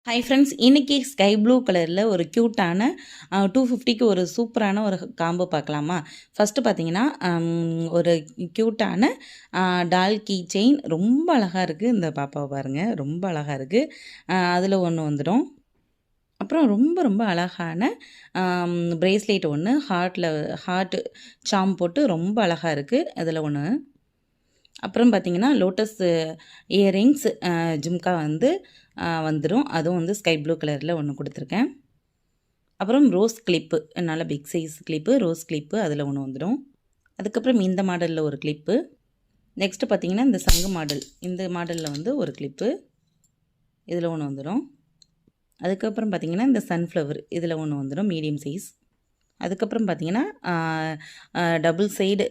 Hi friends, இன்றைக்கி sky blue கலரில் ஒரு க்யூட்டான 250க்கு ஒரு சூப்பரான ஒரு காம்போ பார்க்கலாமா? ஃபஸ்ட்டு பார்த்தீங்கன்னா, ஒரு க்யூட்டான டால் கீ செயின் ரொம்ப அழகாக இருக்குது. இந்த பாப்பாவை பாருங்கள், ரொம்ப அழகாக இருக்குது. அதில் ஒன்று வந்துடும். அப்புறம் ரொம்ப ரொம்ப அழகான பிரேஸ்லெட் ஒன்று ஹார்ட் சாம் போட்டு ரொம்ப அழகாக இருக்குது. அதில் ஒன்று. அப்புறம் பார்த்திங்கன்னா லோட்டஸ் இயரிங்ஸ் ஜும்கா வந்துடும். அதுவும் ஸ்கை ப்ளூ கலரில் ஒன்று கொடுத்துருக்கேன். அப்புறம் ரோஸ் கிளிப்பு, நல்ல big size clip, rose clip அதில் ஒன்று வந்துடும். அதுக்கப்புறம் இந்த மாடலில் ஒரு கிளிப்பு. நெக்ஸ்ட்டு பார்த்திங்கன்னா இந்த சங்கு மாடல், இந்த மாடலில் ஒரு கிளிப்பு இதில் ஒன்று வந்துடும். அதுக்கப்புறம் பார்த்திங்கன்னா இந்த சன்ஃப்ளவர் இதில் ஒன்று வந்துடும், மீடியம் சைஸ். அதுக்கப்புறம் பார்த்திங்கன்னா டபுள் சைடு,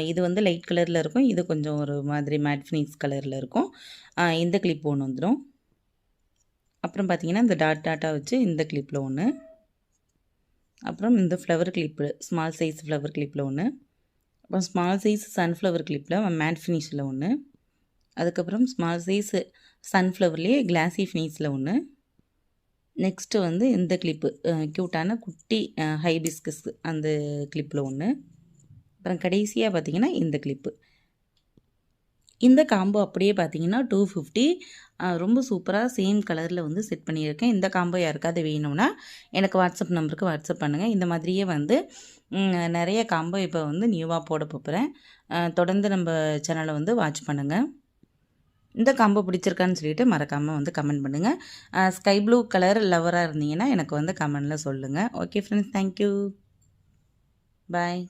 இது லைட் கலரில் இருக்கும், இது கொஞ்சம் ஒரு மாதிரி மேட் ஃபினிஷ் கலரில் இருக்கும். இந்த கிளிப் ஒன்று வந்துடும். அப்புறம் பார்த்திங்கன்னா இந்த டாட்டாக வச்சு இந்த கிளிப்பில் ஒன்று. அப்புறம் இந்த flower clip, small size flower கிளிப்பில் ஒன்று. அப்புறம் ஸ்மால் சைஸ் சன்ஃப்ளவர் கிளிப்பில் மேட் ஃபினிஷில் ஒன்று. அதுக்கப்புறம் ஸ்மால் சைஸு சன்ஃப்ளவர்லேயே கிளாஸி ஃபினிஷில் ஒன்று. நெக்ஸ்ட்டு இந்த கிளிப்பு, க்யூட்டான குட்டி ஹைபிஸ்கஸ் அந்த கிளிப்பில் ஒன்று. அப்புறம் கடைசியாக பார்த்திங்கன்னா இந்த கிளிப்பு. இந்த காம்போ அப்படியே பார்த்திங்கன்னா 250, ரொம்ப சூப்பராக சேம் கலரில் செட் பண்ணியிருக்கேன். இந்த காம்போ யாருக்காவது வேணும்னா எனக்கு வாட்ஸ்அப் நம்பருக்கு வாட்ஸ்அப் பண்ணுங்கள். இந்த மாதிரியே நிறைய காம்போ இப்போ நியூவாக போட போகிறேன். தொடர்ந்து நம்ம சேனலை வாட்ச் பண்ணுங்கள். இந்த காம்போ பிடிச்சிருக்கான்னு சொல்லிட்டு மறக்காமல் கமெண்ட் பண்ணுங்கள். ஸ்கை ப்ளூ கலர் லவராக இருந்தீங்கன்னா எனக்கு கமெண்டில் சொல்லுங்கள். ஓகே ஃப்ரெண்ட்ஸ், தேங்க்யூ, பாய்.